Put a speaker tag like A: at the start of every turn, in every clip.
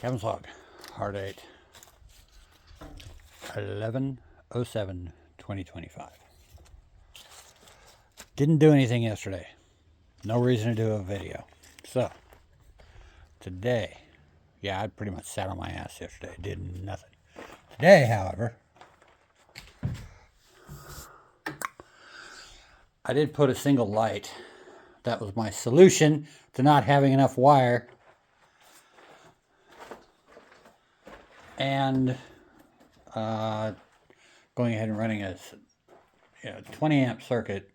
A: Cabin's log, Ourdate, 11/07/2025. Didn't do anything yesterday. No reason to do a video. So, today, I pretty much sat on my ass yesterday. Did nothing. Today, however, I did put a single light. That was my solution to not having enough wire. And going ahead and running a 20 amp circuit,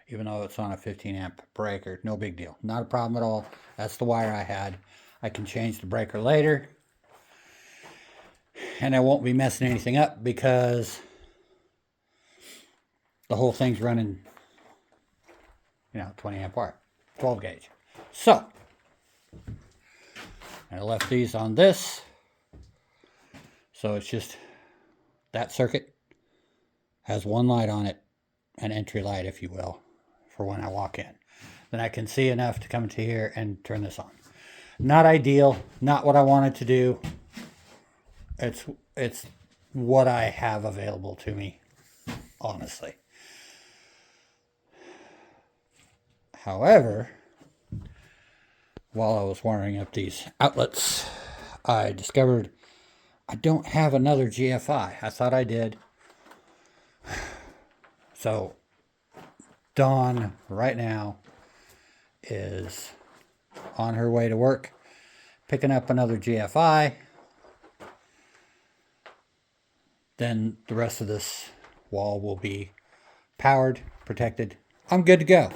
A: even though it's on a 15 amp breaker. No big deal. Not a problem at all. That's the wire I had. I can change the breaker later. And I won't be messing anything up because the whole thing's running, 20 amp wire, 12 gauge. So, I left these on this. So it's just that circuit has one light on it, an entry light, if you will, for when I walk in. Then I can see enough to come to here and turn this on. Not ideal, not what I wanted to do. It's what I have available to me, honestly. However, while I was wiring up these outlets, I discovered I don't have another GFI. I thought I did. So, Dawn right now is on her way to work, picking up another GFI. Then the rest of this wall will be powered, protected. I'm good to go.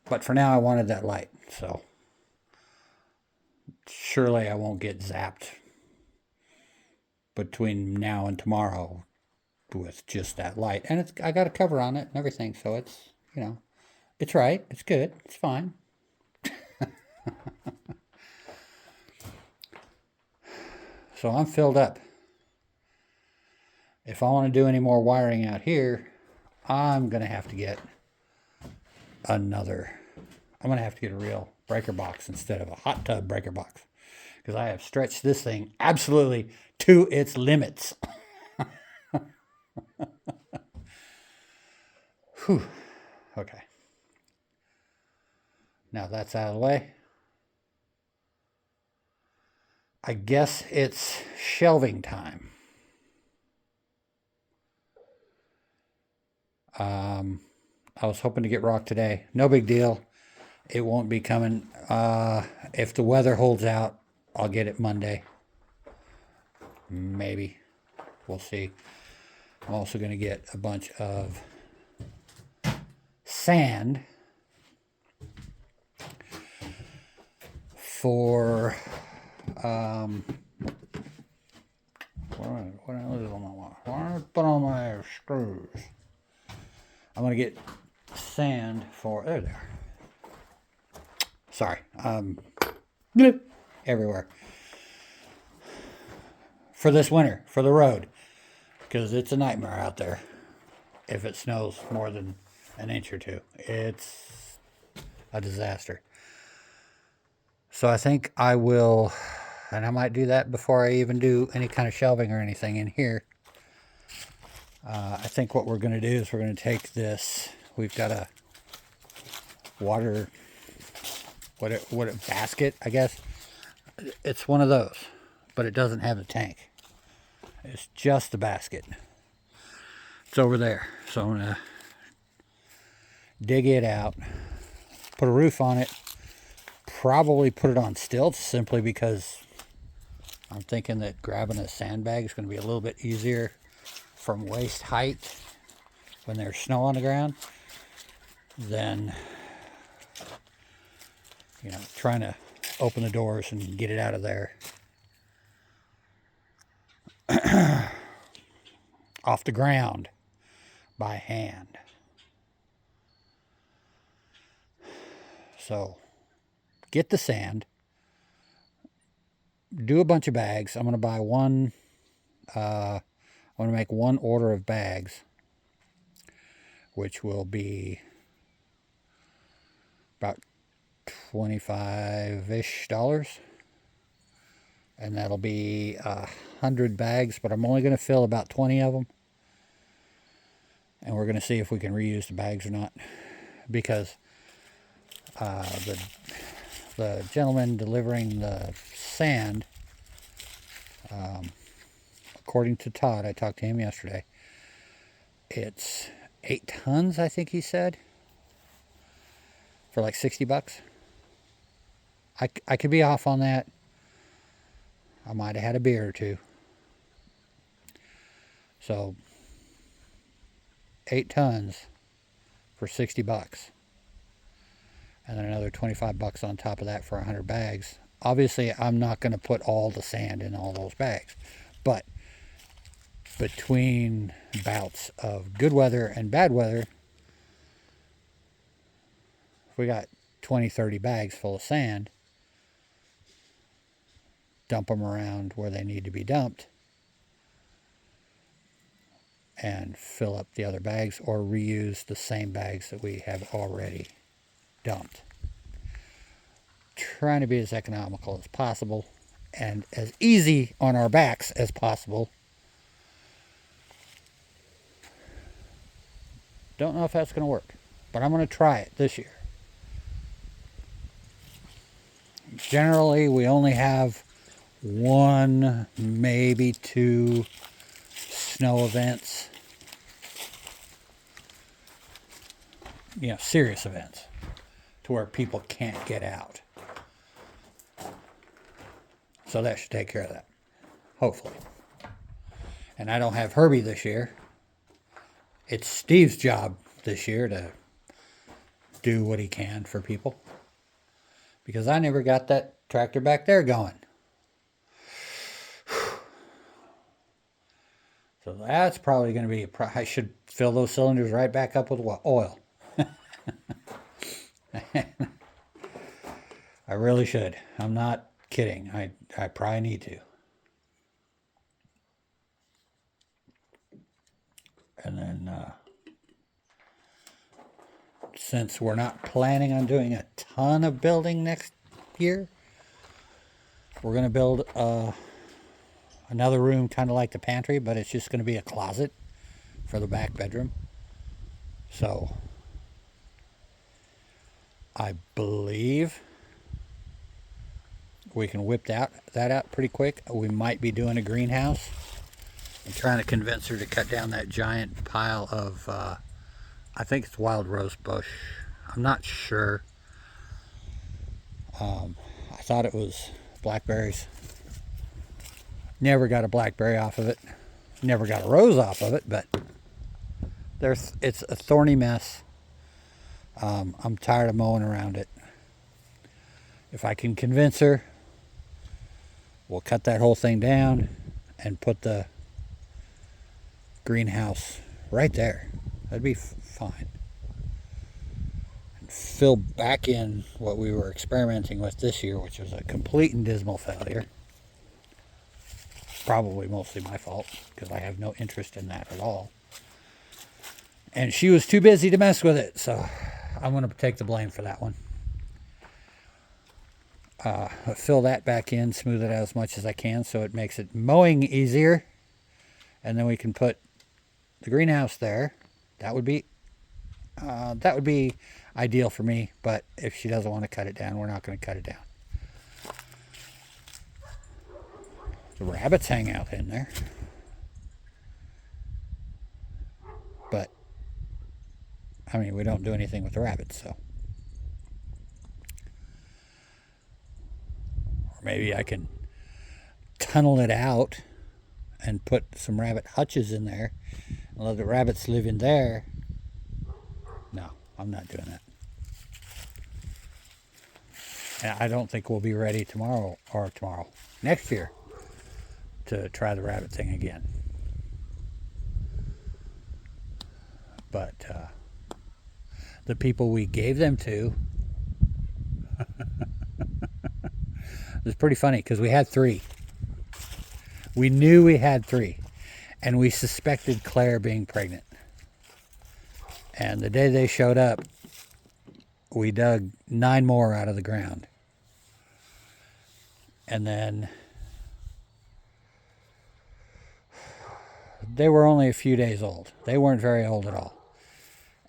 A: But for now, I wanted that light, so surely I won't get zapped between now and tomorrow with just that light. And I got a cover on it and everything, so it's, it's right. It's good. It's fine. So I'm filled up. If I want to do any more wiring out here, I'm going to have to get I'm going to have to get a real breaker box instead of a hot tub breaker box, because I have stretched this thing absolutely to its limits. Whew. Okay. Now that's out of the way. I guess it's shelving time. I was hoping to get rock today. No big deal. It won't be coming. If the weather holds out, I'll get it Monday. Maybe. We'll see. I'm also going to get a bunch of sand for put on my screws. I'm going to get sand for there. Sorry. Everywhere. For this winter, for the road. Because it's a nightmare out there. If it snows more than an inch or two. It's a disaster. So I think I will, and I might do that before I even do any kind of shelving or anything in here. I think what we're going to do is we're going to take this. We've got a water, basket, I guess. It's one of those, but it doesn't have a tank. It's just the basket. It's over there. So I'm going to dig it out, put a roof on it, probably put it on stilts simply because I'm thinking that grabbing a sandbag is going to be a little bit easier from waist height when there's snow on the ground than trying to open the doors and get it out of there off the ground by hand. So get the sand, do a bunch of bags. I'm going to buy one, I want to make one order of bags, which will be about $25-ish, and that'll be 100 bags, but I'm only going to fill about 20 of them, and we're going to see if we can reuse the bags or not, because the gentleman delivering the sand, according to Todd, I talked to him yesterday, it's 8 tons, I think he said, for like $60. I could be off on that. I might have had a beer or two. So 8 tons for $60, and then another $25 on top of that for 100 bags. Obviously, I'm not going to put all the sand in all those bags, but between bouts of good weather and bad weather, if we got 20-30 bags full of sand, dump them around where they need to be dumped and fill up the other bags, or reuse the same bags that we have already dumped. Trying to be as economical as possible and as easy on our backs as possible. Don't know if that's going to work, but I'm going to try it this year. Generally, we only have 1, maybe 2 snow events. You know, serious events to where people can't get out. So that should take care of that, hopefully. And I don't have Herbie this year. It's Steve's job this year to do what he can for people, because I never got that tractor back there going. So that's probably going to be I should fill those cylinders right back up with what? Oil. I really should. I'm not kidding. I probably need to. And then, since we're not planning on doing a ton of building next year, we're going to build another room kind of like the pantry, but it's just going to be a closet for the back bedroom. So I believe we can whip that out pretty quick. We might be doing a greenhouse. I'm trying to convince her to cut down that giant pile of, I think it's wild rose bush. I'm not sure. I thought it was blackberries. Never got a blackberry off of it. Never got a rose off of it, but it's a thorny mess. I'm tired of mowing around it. If I can convince her, we'll cut that whole thing down and put the greenhouse right there. That'd be fine. And fill back in what we were experimenting with this year, which was a complete and dismal failure. Probably mostly my fault, because I have no interest in that at all. And she was too busy to mess with it, so I'm going to take the blame for that one. Fill that back in, smooth it out as much as I can so it makes it mowing easier. And then we can put the greenhouse there. That would be ideal for me, but if she doesn't want to cut it down, we're not going to cut it down. The rabbits hang out in there. But, I mean, we don't do anything with the rabbits, so. Or maybe I can tunnel it out and put some rabbit hutches in there and let the rabbits live in there. No, I'm not doing that. And I don't think we'll be ready next year, to try the rabbit thing again. But the people we gave them to, it was pretty funny because we had 3. We knew we had 3, and we suspected Claire being pregnant. And the day they showed up, we dug 9 more out of the ground. And then they were only a few days old. They weren't very old at all.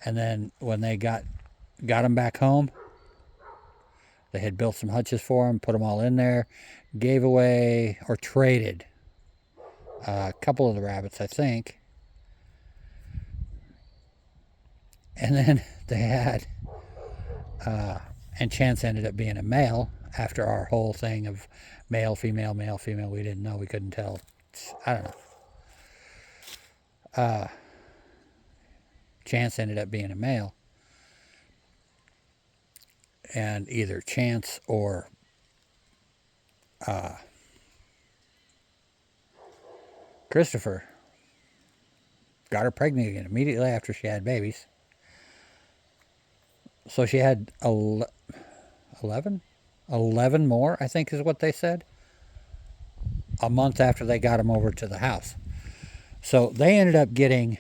A: And then when they got them back home, they had built some hutches for them, put them all in there, gave away or traded a couple of the rabbits, I think. And then they had, and Chance ended up being a male after our whole thing of male, female, male, female. We didn't know. We couldn't tell. I don't know. Chance ended up being a male. And either Chance or Christopher got her pregnant again immediately after she had babies. So she had 11 more, I think is what they said, a month after they got them over to the house. So they ended up getting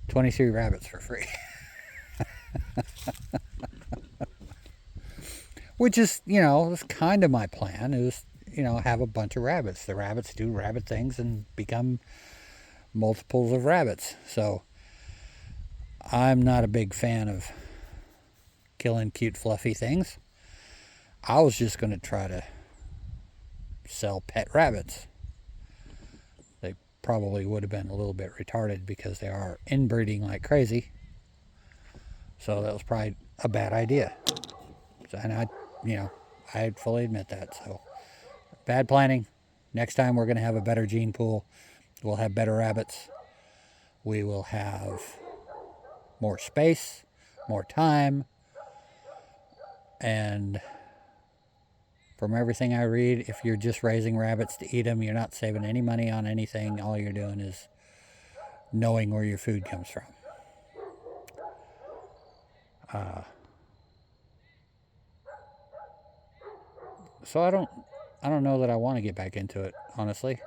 A: 23 rabbits for free. Which is, was kind of my plan, is, have a bunch of rabbits. The rabbits do rabbit things and become multiples of rabbits. So I'm not a big fan of killing cute fluffy things. I was just going to try to sell pet rabbits. They probably would have been a little bit retarded because they are inbreeding like crazy. So that was probably a bad idea. And I fully admit that. So bad planning. Next time we're going to have a better gene pool. We'll have better rabbits. We will have more space, more time. And from everything I read, if you're just raising rabbits to eat them, you're not saving any money on anything. All you're doing is knowing where your food comes from. So I don't know that I want to get back into it, honestly.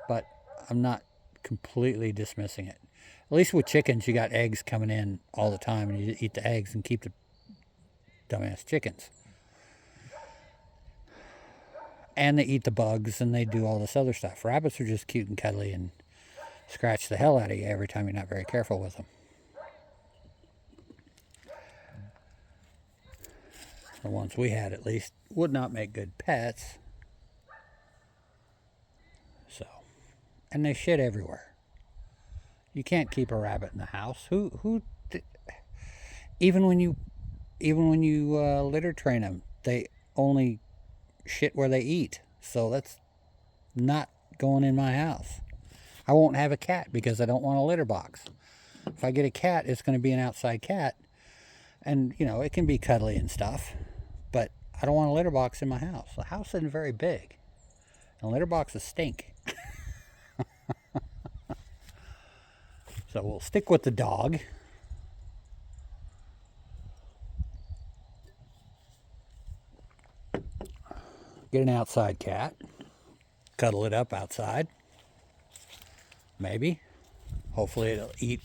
A: But I'm not completely dismissing it. At least with chickens, you got eggs coming in all the time, and you eat the eggs and keep the dumbass chickens. And they eat the bugs, and they do all this other stuff. Rabbits are just cute and cuddly and scratch the hell out of you every time you're not very careful with them. The ones we had, at least, would not make good pets. So, and they shit everywhere. You can't keep a rabbit in the house. Even when you litter train them, they only shit where they eat. So that's not going in my house. I won't have a cat because I don't want a litter box. If I get a cat, it's going to be an outside cat. And, it can be cuddly and stuff. But I don't want a litter box in my house. The house isn't very big. And litter boxes stink. So we'll stick with the dog. Get an outside cat. Cuddle it up outside. Maybe. Hopefully it'll eat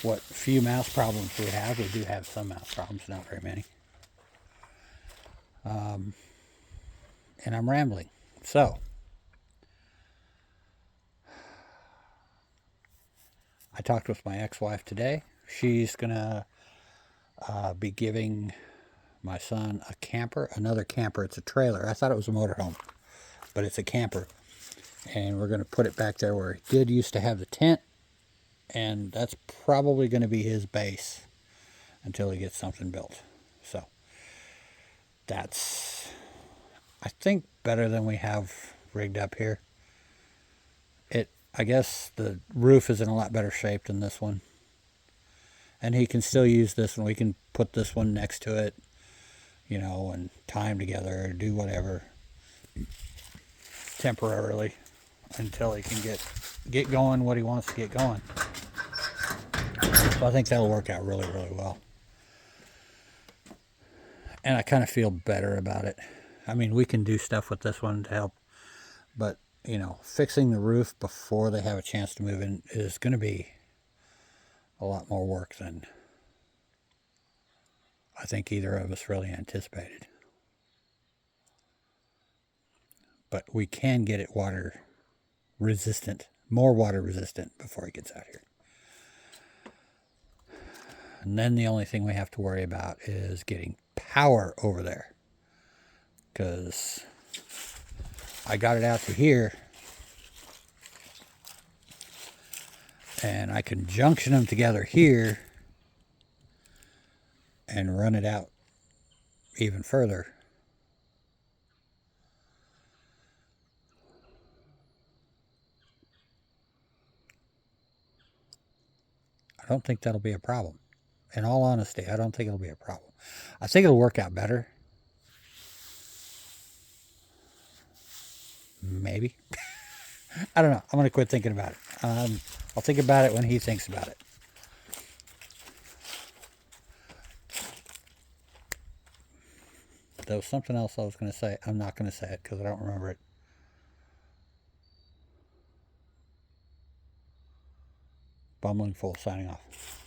A: what few mouse problems we have. We do have some mouse problems, not very many. And I'm rambling. So, I talked with my ex-wife today. She's going to be giving my son a camper, another camper. It's a trailer. I thought it was a motorhome, but it's a camper. And we're going to put it back there where he did used to have the tent. And that's probably going to be his base until he gets something built. So, that's, I think, better than we have rigged up here. I guess the roof is in a lot better shape than this one. And he can still use this one. We can put this one next to it, and tie them together or do whatever temporarily until he can get going what he wants to get going. So I think that'll work out really, really well. And I kind of feel better about it. I mean, we can do stuff with this one to help, but fixing the roof before they have a chance to move in is going to be a lot more work than I think either of us really anticipated. But we can get it water resistant, more water resistant before it gets out here. And then the only thing we have to worry about is getting power over there. Because I got it out to here, and I can junction them together here and run it out even further. I don't think that'll be a problem. In all honesty, I don't think it'll be a problem. I think it'll work out better. Maybe. I don't know. I'm going to quit thinking about it. I'll think about it when he thinks about it. There was something else I was going to say. I'm not going to say it because I don't remember it. Bumbling Fool signing off.